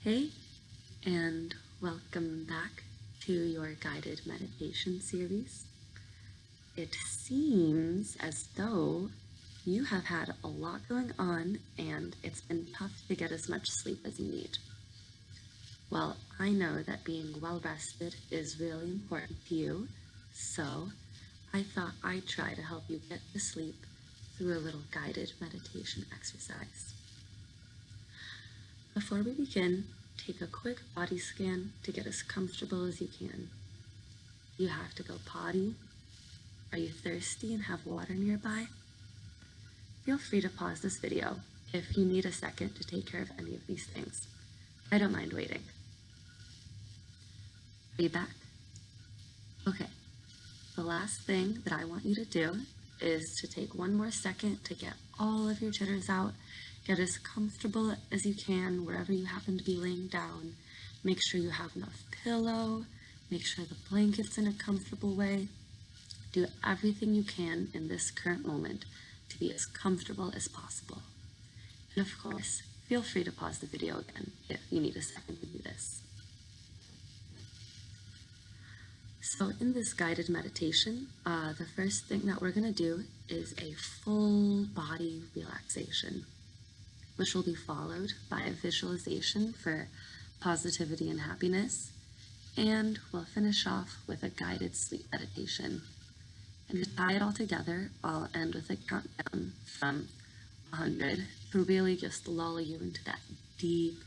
Hey, and welcome back to your guided meditation series. It seems as though you have had a lot going on and it's been tough to get as much sleep as you need. Well, I know that being well rested is really important to you, so I thought I'd try to help you get to sleep through a little guided meditation exercise. Before we begin, take a quick body scan to get as comfortable as you can. You have to go potty? Are you thirsty and have water nearby? Feel free to pause this video if you need a second to take care of any of these things. I don't mind waiting. Are you back? Okay, the last thing that I want you to do is to take one more second to get all of your jitters out. Get as comfortable as you can wherever you happen to be laying down. Make sure you have enough pillow. Make sure the blanket's in a comfortable way. Do everything you can in this current moment to be as comfortable as possible. And of course, feel free to pause the video again if you need a second to do this. So in this guided meditation, the first thing that we're going to do is a full body relaxation, which will be followed by a visualization for positivity and happiness, and we'll finish off with a guided sleep meditation. And to tie it all together, I'll end with a countdown from 100 to really just lull you into that deep,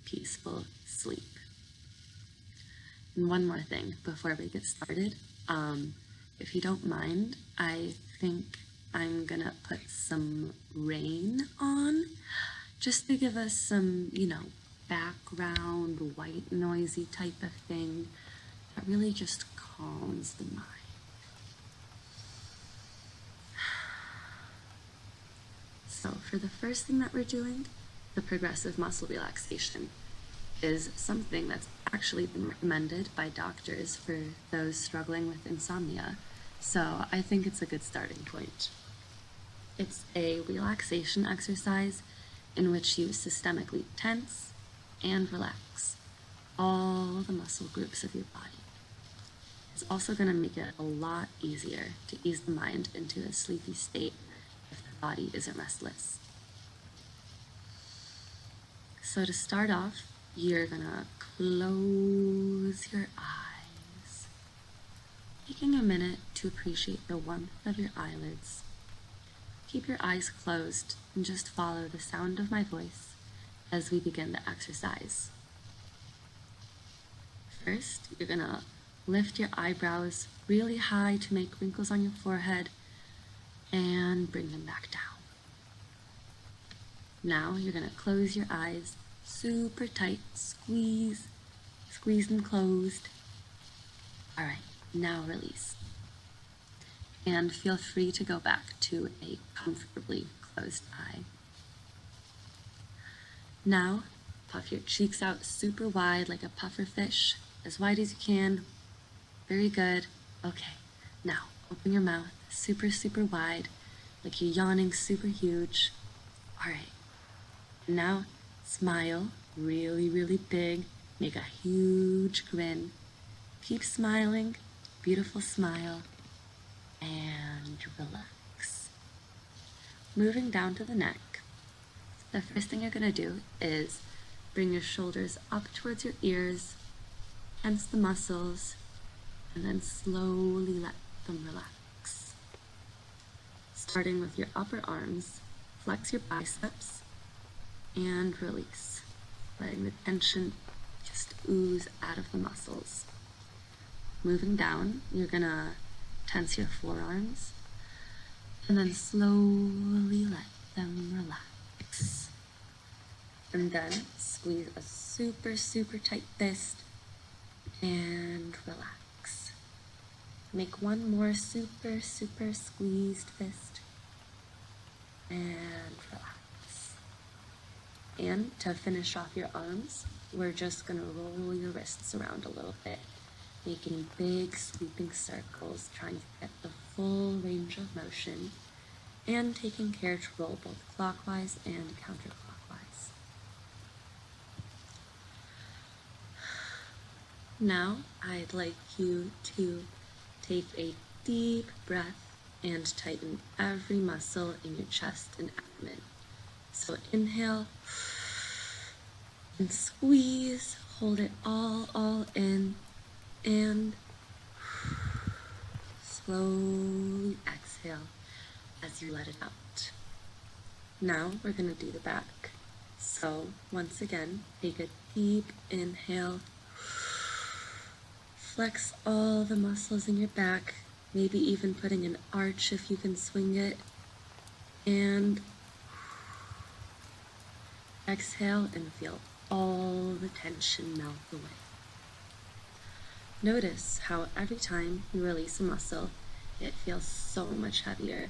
peaceful sleep. And one more thing before we get started, if you don't mind, I think I'm gonna put some rain on just to give us some, background, white noisy type of thing that really just calms the mind. So for the first thing that we're doing, the progressive muscle relaxation is something that's actually been recommended by doctors for those struggling with insomnia. So I think it's a good starting point. It's a relaxation exercise in which you systemically tense and relax all the muscle groups of your body. It's also going to make it a lot easier to ease the mind into a sleepy state if the body isn't restless. So to start off, you're going to close your eyes, taking a minute to appreciate the warmth of your eyelids. Keep your eyes closed and just follow the sound of my voice as we begin the exercise. First, you're going to lift your eyebrows really high to make wrinkles on your forehead and bring them back down. Now you're going to close your eyes super tight, squeeze them closed. All right, now release. And feel free to go back to a comfortably closed eye. Now, puff your cheeks out super wide like a puffer fish, as wide as you can. Very good. Okay, now open your mouth super, super wide, like you're yawning super huge. All right, now smile really, really big. Make a huge grin. Keep smiling, beautiful smile. And relax. Moving down to the neck, the first thing you're going to do is bring your shoulders up towards your ears, tense the muscles, and then slowly let them relax. Starting with your upper arms, flex your biceps and release, letting the tension just ooze out of the muscles. Moving down, you're going to tense your forearms, and then slowly let them relax. And then squeeze a super, super tight fist and relax. Make one more super, super squeezed fist and relax. And to finish off your arms, we're just gonna roll your wrists around a little bit, making big sweeping circles, trying to get the full range of motion, and taking care to roll both clockwise and counterclockwise. Now I'd like you to take a deep breath and tighten every muscle in your chest and abdomen. So inhale and squeeze, hold it all in, and slowly exhale as you let it out. Now we're going to do the back. So once again, take a deep inhale, flex all the muscles in your back, maybe even putting an arch if you can swing it, and exhale and feel all the tension melt away. Notice how every time you release a muscle, it feels so much heavier,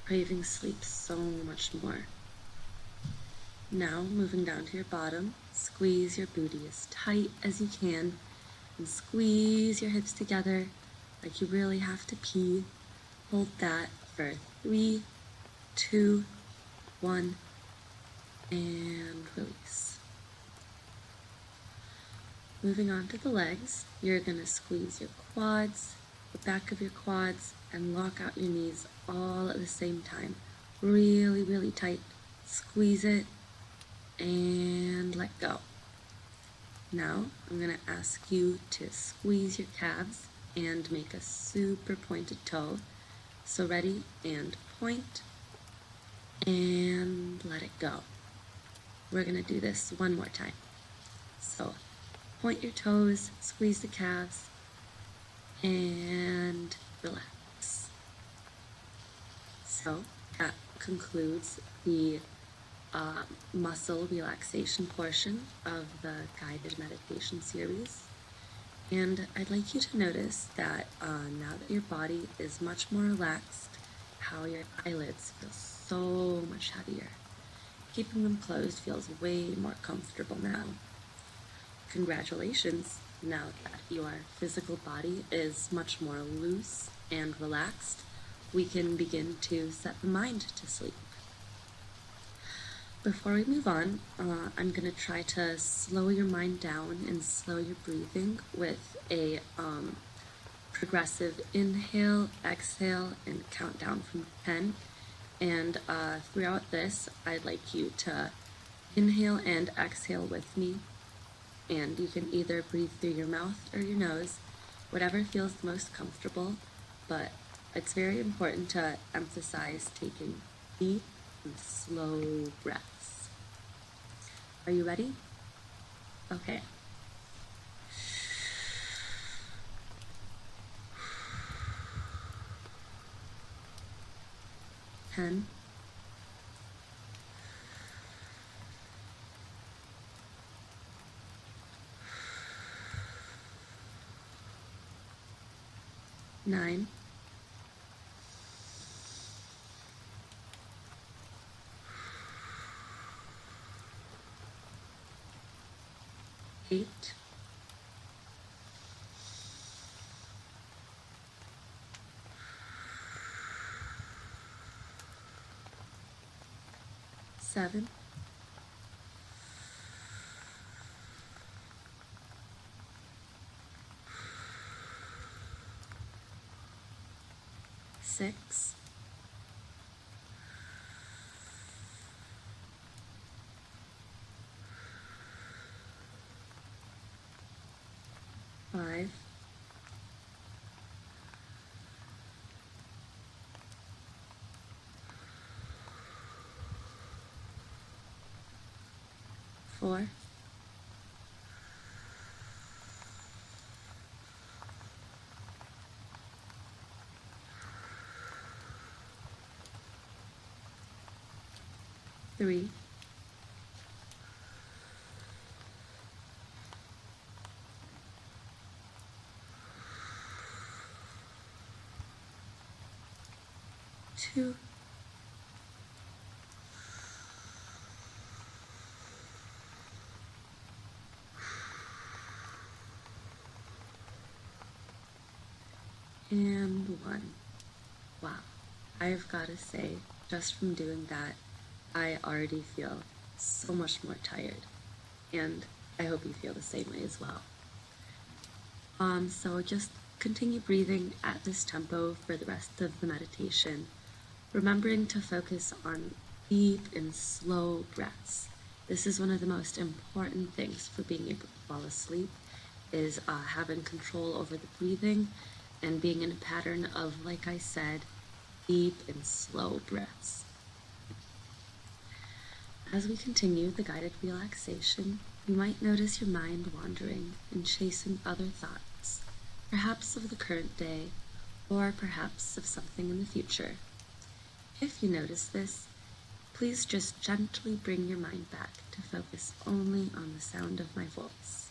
craving sleep so much more. Now, moving down to your bottom, squeeze your booty as tight as you can and squeeze your hips together like you really have to pee. Hold that for 3, 2, 1, and release. Moving on to the legs, you're going to squeeze your quads, the back of your quads, and lock out your knees all at the same time. Really, really tight. Squeeze it and let go. Now I'm going to ask you to squeeze your calves and make a super pointed toe. So ready, and point, and let it go. We're going to do this one more time. So point your toes, squeeze the calves, and relax. So that concludes the muscle relaxation portion of the guided meditation series. And I'd like you to notice that now that your body is much more relaxed, how your eyelids feel so much heavier. Keeping them closed feels way more comfortable now. Congratulations! Now that your physical body is much more loose and relaxed, we can begin to set the mind to sleep. Before we move on, I'm going to try to slow your mind down and slow your breathing with a progressive inhale, exhale, and count down from 10. And throughout this, I'd like you to inhale and exhale with me. And you can either breathe through your mouth or your nose, whatever feels the most comfortable, but it's very important to emphasize taking deep and slow breaths. Are you ready? Okay. Ten. 9. 8. 7. 6. 5. 4. 3. 2. 1. Wow, I've got to say, just from doing that, I already feel so much more tired, and I hope you feel the same way as well. So just continue breathing at this tempo for the rest of the meditation, remembering to focus on deep and slow breaths. This is one of the most important things for being able to fall asleep, is having control over the breathing and being in a pattern of, like I said, deep and slow breaths. As we continue the guided relaxation, you might notice your mind wandering and chasing other thoughts, perhaps of the current day, or perhaps of something in the future. If you notice this, please just gently bring your mind back to focus only on the sound of my voice.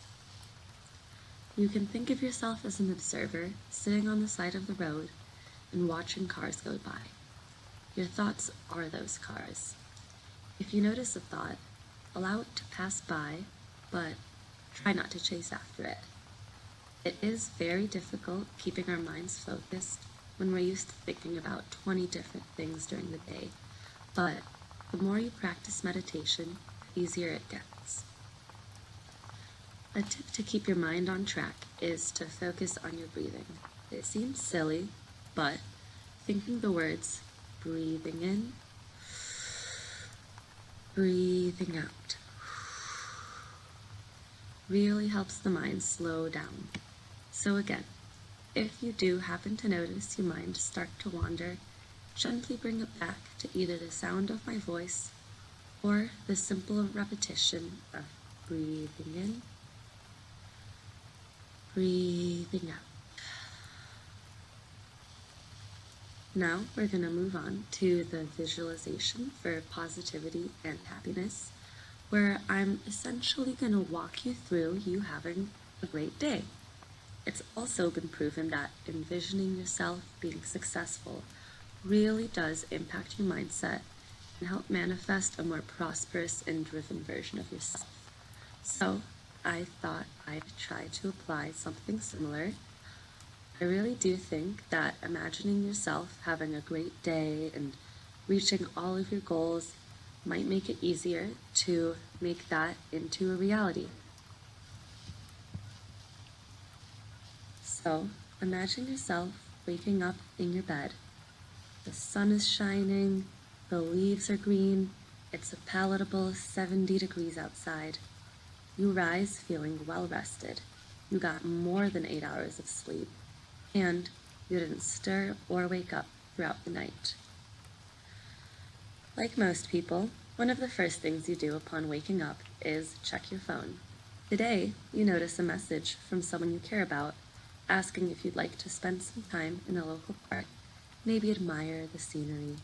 You can think of yourself as an observer sitting on the side of the road and watching cars go by. Your thoughts are those cars. If you notice a thought, allow it to pass by, but try not to chase after it. It is very difficult keeping our minds focused when we're used to thinking about 20 different things during the day, but the more you practice meditation, the easier it gets. A tip to keep your mind on track is to focus on your breathing. It seems silly, but thinking the words breathing in, breathing out really helps the mind slow down. So again, if you do happen to notice your mind start to wander, gently bring it back to either the sound of my voice or the simple repetition of breathing in, breathing out. Now we're going to move on to the visualization for positivity and happiness, where I'm essentially going to walk you through you having a great day. It's also been proven that envisioning yourself being successful really does impact your mindset and help manifest a more prosperous and driven version of yourself. So I thought I'd try to apply something similar. I really do think that imagining yourself having a great day and reaching all of your goals might make it easier to make that into a reality. So, imagine yourself waking up in your bed. The sun is shining, the leaves are green, it's a palatable 70 degrees outside. You rise feeling well rested. You got more than 8 hours of sleep, and you didn't stir or wake up throughout the night. Like most people, one of the first things you do upon waking up is check your phone. Today, you notice a message from someone you care about asking if you'd like to spend some time in a local park, maybe admire the scenery.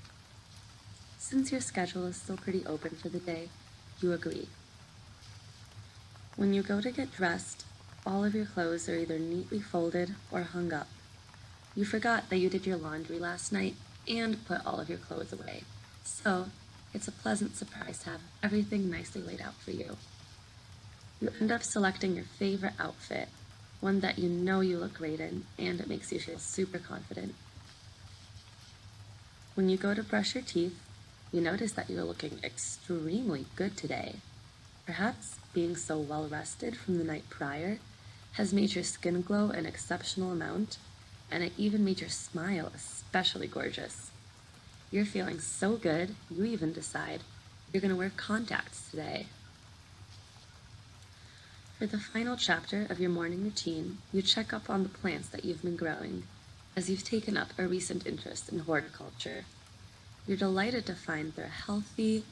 Since your schedule is still pretty open for the day, you agree. When you go to get dressed, all of your clothes are either neatly folded or hung up. You forgot that you did your laundry last night and put all of your clothes away, so it's a pleasant surprise to have everything nicely laid out for you. You end up selecting your favorite outfit, one that you know you look great in, and it makes you feel super confident. When you go to brush your teeth, you notice that you're looking extremely good today. Perhaps being so well rested from the night prior has made your skin glow an exceptional amount, and it even made your smile especially gorgeous. You're feeling so good, you even decide you're going to wear contacts today. For the final chapter of your morning routine, you check up on the plants that you've been growing, as you've taken up a recent interest in horticulture. You're delighted to find they're healthy,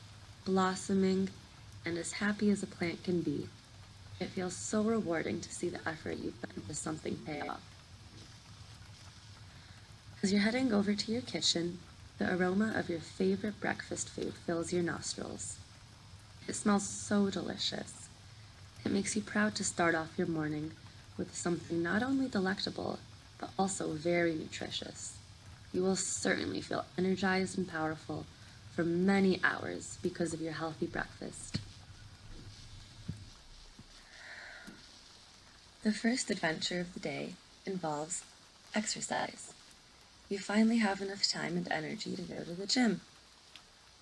blossoming, and as happy as a plant can be. It feels so rewarding to see the effort you put into something pay off. As you're heading over to your kitchen, the aroma of your favorite breakfast food fills your nostrils. It smells so delicious. It makes you proud to start off your morning with something not only delectable, but also very nutritious. You will certainly feel energized and powerful for many hours because of your healthy breakfast. The first adventure of the day involves exercise. You finally have enough time and energy to go to the gym.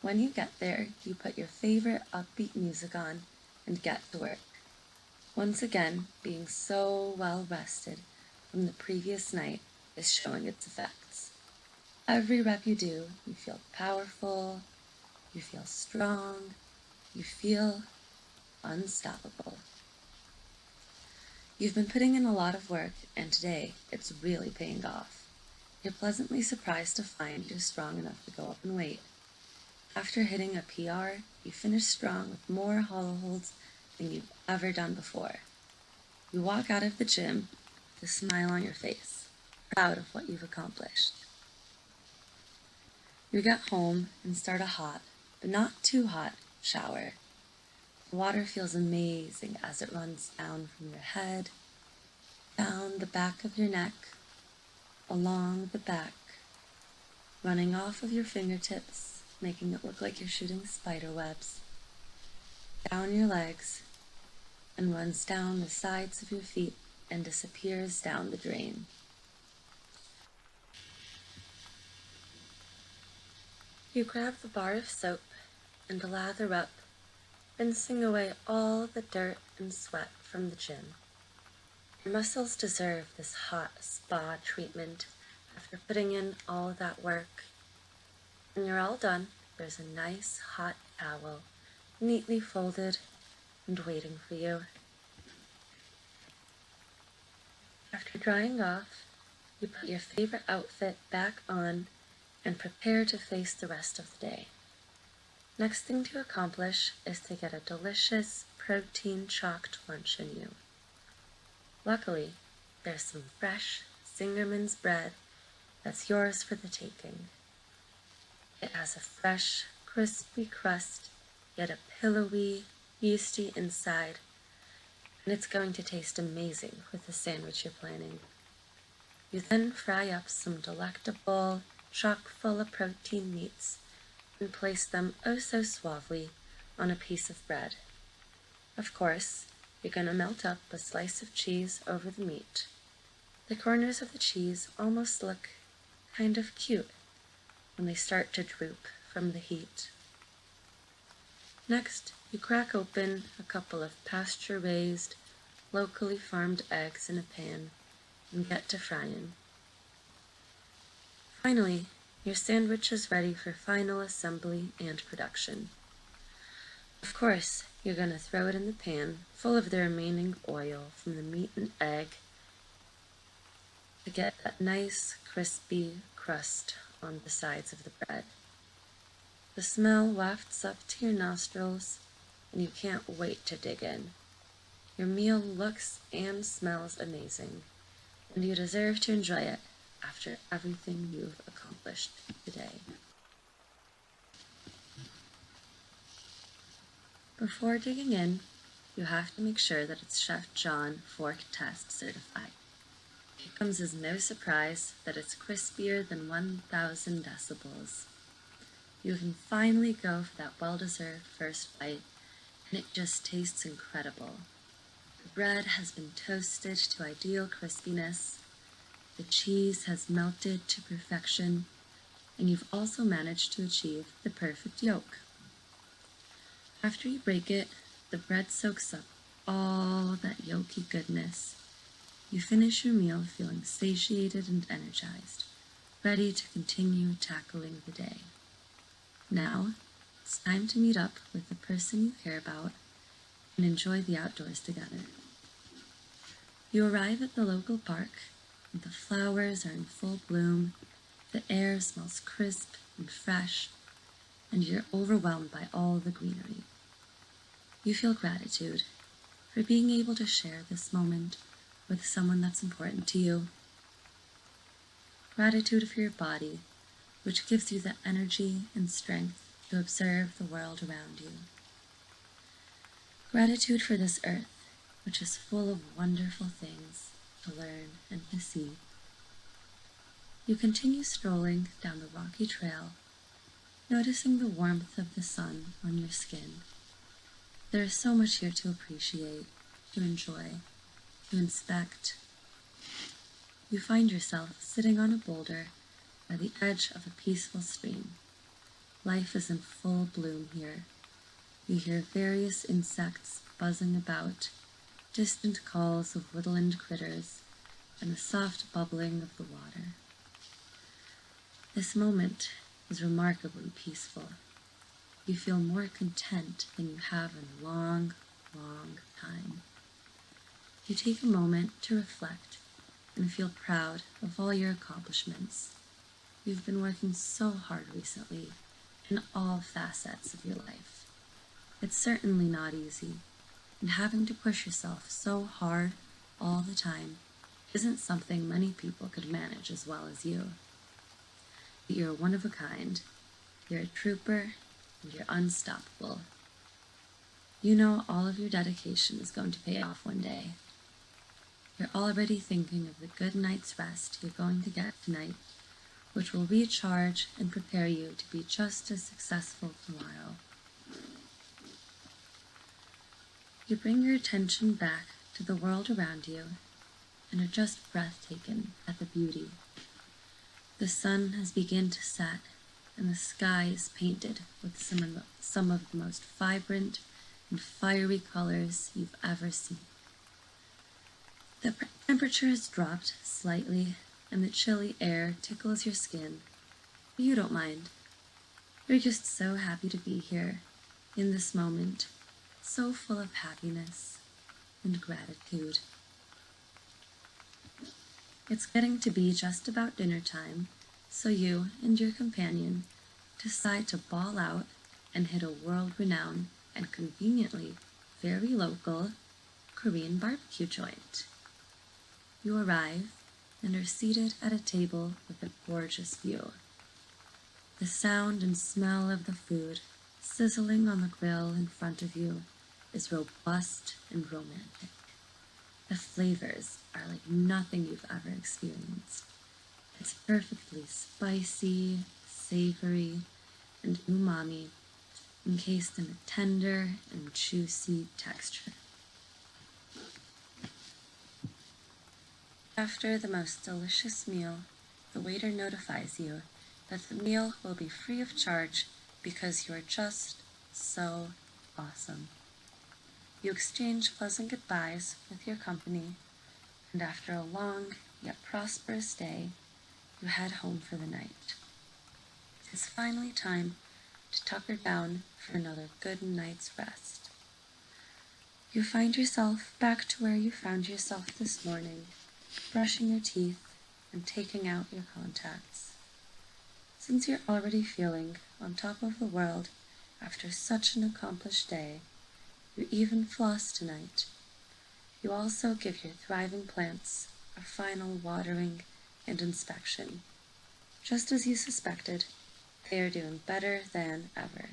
When you get there, you put your favorite upbeat music on and get to work. Once again, being so well rested, from the previous night is showing its effects. Every rep you do, you feel powerful, you feel strong, you feel unstoppable. You've been putting in a lot of work, and today it's really paying off. You're pleasantly surprised to find you're strong enough to go up in weight. After hitting a PR, you finish strong with more hollow holds than you've ever done before. You walk out of the gym with a smile on your face, proud of what you've accomplished. You get home and start a hot, but not too hot, shower. The water feels amazing as it runs down from your head, down the back of your neck, along the back, running off of your fingertips, making it look like you're shooting spider webs, down your legs, and runs down the sides of your feet and disappears down the drain. You grab the bar of soap and lather up, rinsing away all the dirt and sweat from the gym. Your muscles deserve this hot spa treatment after putting in all that work. When you're all done, there's a nice hot towel, neatly folded and waiting for you. After drying off, you put your favorite outfit back on and prepare to face the rest of the day. Next thing to accomplish is to get a delicious protein-chocked lunch in you. Luckily, there's some fresh Zingerman's bread that's yours for the taking. It has a fresh, crispy crust, yet a pillowy, yeasty inside, and it's going to taste amazing with the sandwich you're planning. You then fry up some delectable, chock-full of protein meats and place them oh so suavely on a piece of bread. Of course, you're going to melt up a slice of cheese over the meat. The corners of the cheese almost look kind of cute when they start to droop from the heat. Next, you crack open a couple of pasture-raised, locally farmed eggs in a pan and get to frying. Finally, your sandwich is ready for final assembly and production. Of course, you're going to throw it in the pan full of the remaining oil from the meat and egg to get that nice, crispy crust on the sides of the bread. The smell wafts up to your nostrils, and you can't wait to dig in. Your meal looks and smells amazing, and you deserve to enjoy it after everything you've accomplished today. Before digging in, you have to make sure that it's Chef John Fork Test certified. It comes as no surprise that it's crispier than 1,000 decibels. You can finally go for that well-deserved first bite, and it just tastes incredible. The bread has been toasted to ideal crispiness, the cheese has melted to perfection, and you've also managed to achieve the perfect yolk. After you break it, the bread soaks up all that yolky goodness. You finish your meal feeling satiated and energized, ready to continue tackling the day. Now, it's time to meet up with the person you care about and enjoy the outdoors together. You arrive at the local park, and the flowers are in full bloom, the air smells crisp and fresh, and you're overwhelmed by all the greenery. You feel gratitude for being able to share this moment with someone that's important to you. Gratitude for your body, which gives you the energy and strength to observe the world around you. Gratitude for this earth, which is full of wonderful things to learn and to see. You continue strolling down the rocky trail, noticing the warmth of the sun on your skin. There is so much here to appreciate, to enjoy, to inspect. You find yourself sitting on a boulder by the edge of a peaceful stream. Life is in full bloom here. You hear various insects buzzing about, distant calls of woodland critters, and the soft bubbling of the water. This moment is remarkably peaceful. You feel more content than you have in a long, long time. You take a moment to reflect and feel proud of all your accomplishments. You've been working so hard recently in all facets of your life. It's certainly not easy, and having to push yourself so hard all the time isn't something many people could manage as well as you. But you're one of a kind, you're a trooper, and you're unstoppable. You know all of your dedication is going to pay off one day. You're already thinking of the good night's rest you're going to get tonight, which will recharge and prepare you to be just as successful tomorrow. You bring your attention back to the world around you and are just breathtaken at the beauty. The sun has begun to set and the sky is painted with some of the most vibrant and fiery colors you've ever seen. The temperature has dropped slightly and the chilly air tickles your skin, but you don't mind. You're just so happy to be here in this moment, so full of happiness and gratitude. It's getting to be just about dinner time, so you and your companion decide to ball out and hit a world-renowned and conveniently very local Korean barbecue joint. You arrive and are seated at a table with a gorgeous view. The sound and smell of the food sizzling on the grill in front of you is robust and romantic. The flavors are like nothing you've ever experienced. It's perfectly spicy, savory, and umami, encased in a tender and juicy texture. After the most delicious meal, the waiter notifies you that the meal will be free of charge because you are just so awesome. You exchange pleasant goodbyes with your company, and after a long yet prosperous day, you head home for the night. It's finally time to tucker down for another good night's rest. You find yourself back to where you found yourself this morning, brushing your teeth and taking out your contacts. Since you're already feeling on top of the world after such an accomplished day, you even floss tonight. You also give your thriving plants a final watering and inspection. Just as you suspected, they are doing better than ever.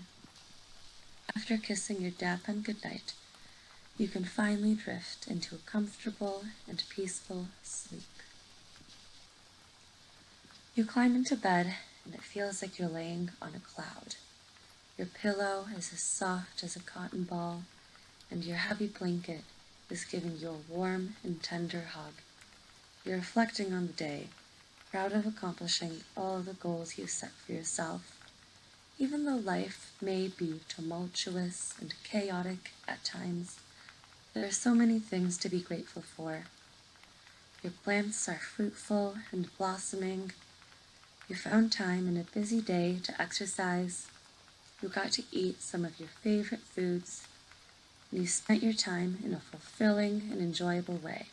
After kissing your dappan goodnight, you can finally drift into a comfortable and peaceful sleep. You climb into bed and it feels like you're laying on a cloud. Your pillow is as soft as a cotton ball, and your heavy blanket is giving you a warm and tender hug. You're reflecting on the day, proud of accomplishing all the goals you set for yourself. Even though life may be tumultuous and chaotic at times, there are so many things to be grateful for. Your plants are fruitful and blossoming. You found time in a busy day to exercise. You got to eat some of your favorite foods, and you spent your time in a fulfilling and enjoyable way.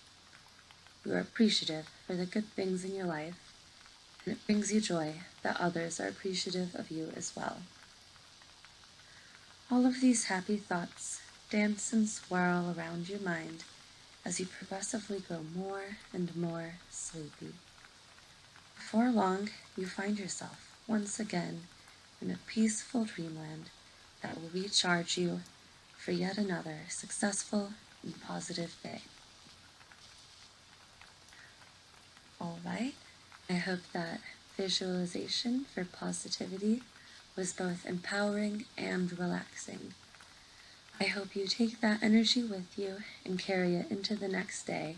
You are appreciative for the good things in your life, and it brings you joy that others are appreciative of you as well. All of these happy thoughts dance and swirl around your mind as you progressively grow more and more sleepy. Before long, you find yourself once again in a peaceful dreamland that will recharge you for yet another successful and positive day. All right, I hope that visualization for positivity was both empowering and relaxing. I hope you take that energy with you and carry it into the next day,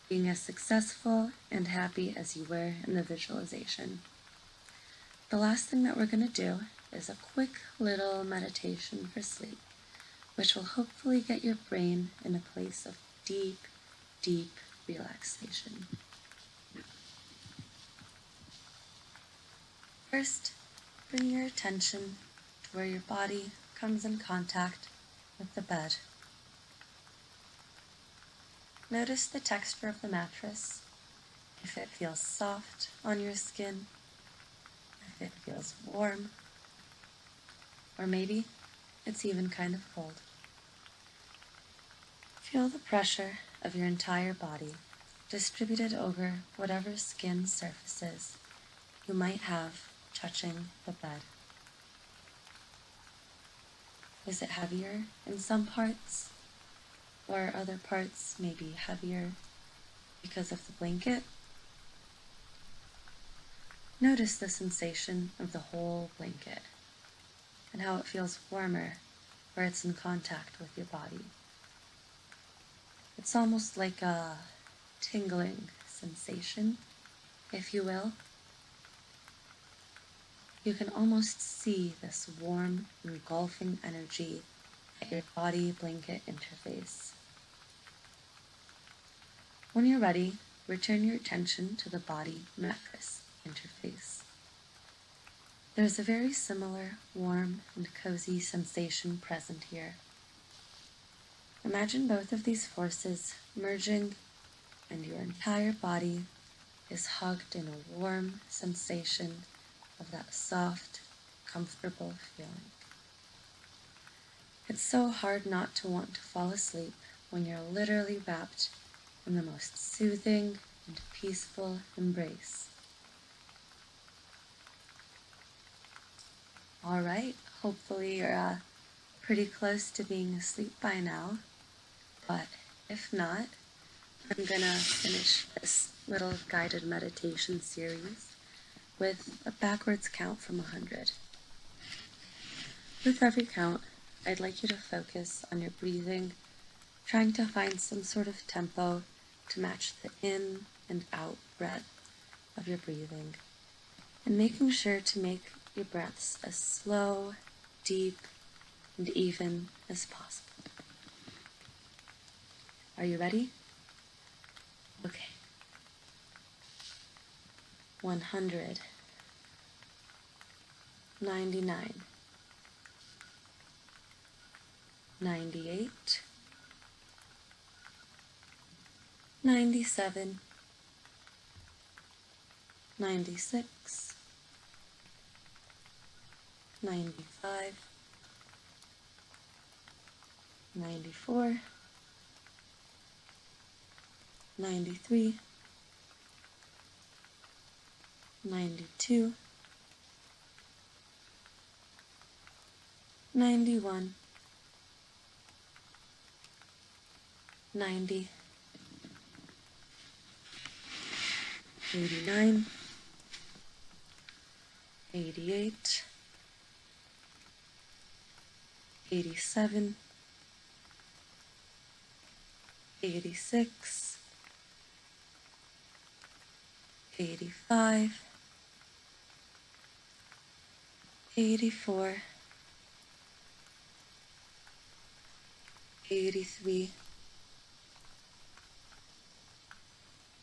being as successful and happy as you were in the visualization. The last thing that we're going to do is a quick little meditation for sleep, which will hopefully get your brain in a place of deep, deep relaxation. First, bring your attention to where your body comes in contact with the bed. Notice the texture of the mattress, if it feels soft on your skin, if it feels warm, or maybe it's even kind of cold. Feel the pressure of your entire body distributed over whatever skin surfaces you might have touching the bed. Is it heavier in some parts, or other parts maybe heavier because of the blanket? Notice the sensation of the whole blanket and how it feels warmer where it's in contact with your body. It's almost like a tingling sensation, if you will. You can almost see this warm, engulfing energy at your body-blanket interface. When you're ready, return your attention to the body-mattress interface. There's a very similar warm and cozy sensation present here. Imagine both of these forces merging, and your entire body is hugged in a warm sensation of that soft, comfortable feeling. It's so hard not to want to fall asleep when you're literally wrapped in the most soothing and peaceful embrace. All right, hopefully you're pretty close to being asleep by now, but if not, I'm gonna finish this little guided meditation series with a backwards count from 100. With every count, I'd like you to focus on your breathing, trying to find some sort of tempo to match the in and out breath of your breathing, and making sure to make your breaths as slow, deep, and even as possible. Are you ready? Okay. 100, 99, 98, 97, 96, 95, 94, 93, 92, 91, 90, 89, 88, 87, 86, 85, 84, 83,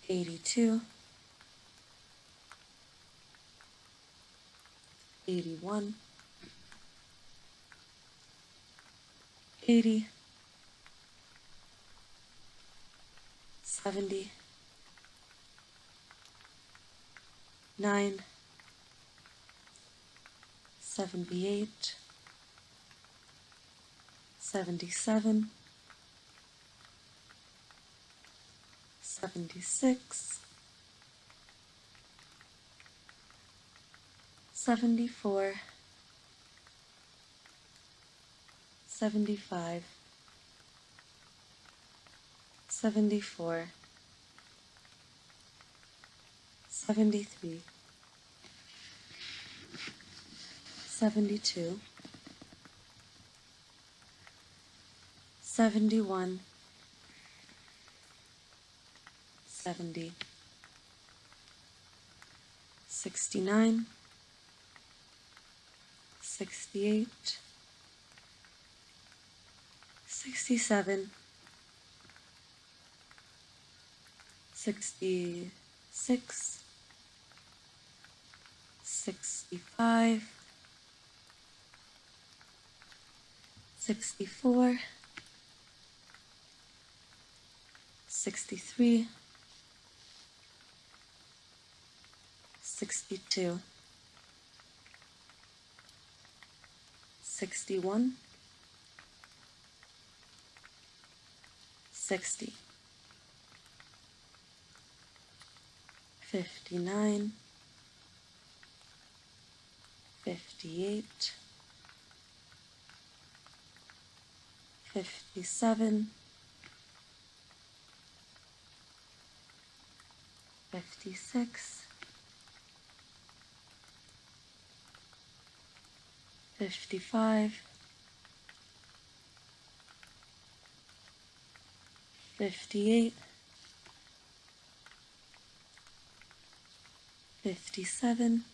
82, 81, 80, 70, 9, 78, 77, 76, 74, 75, 74, 73, 72, 71, 70, 69, 68, 67, 66, 65, 64, 63, 62, 61, 60, 59, 58, 57, 56, 55, 58, 57,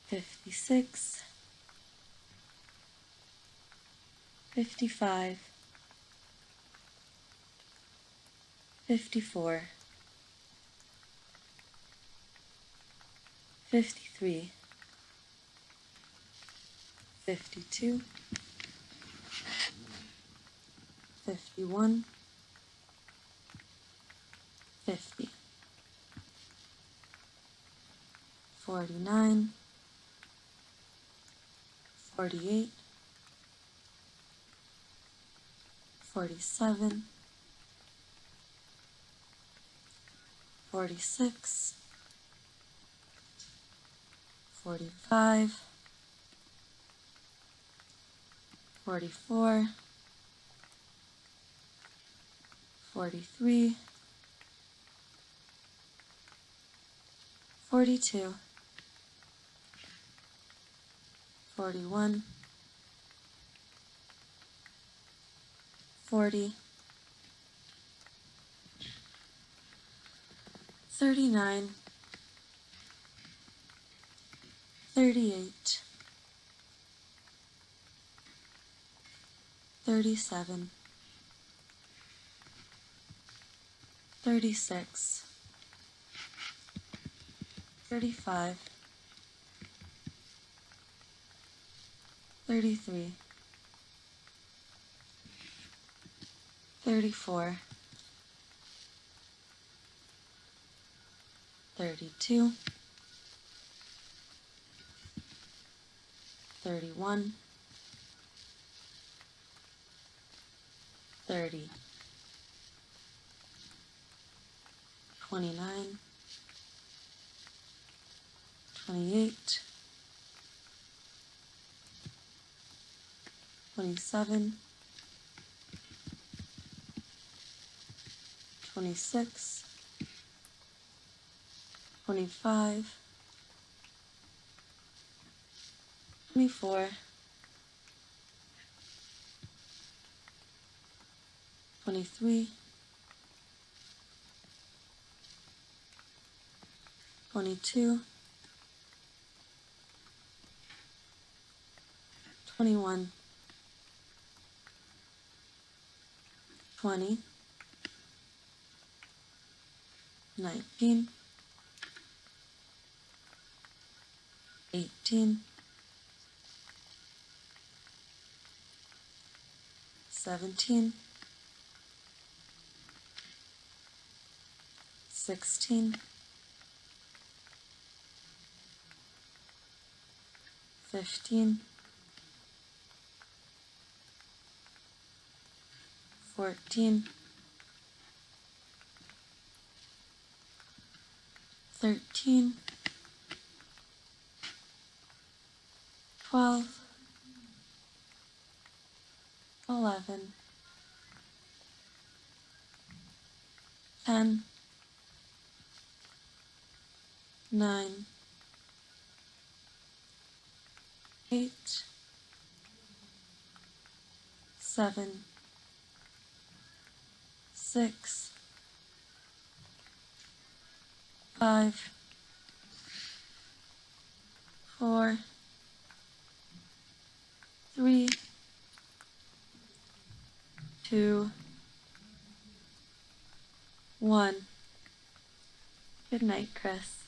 56, 55, 54, 53, 52, 51, 50, 49, 48, 47, 46, 45, 44, 43, 42, 41, 40, 39, 38, 37, 36, 35, 33, 34, 32, 31, 30, 29, 28, 27, 26, 25, 24, 23, 22, 21, 20, 19, 18, 17, 16, 15, 14, 13, 12, 11, 10, 9, 8, 7, 6, 5, 4, 3, 2, 1. Good night, Chris.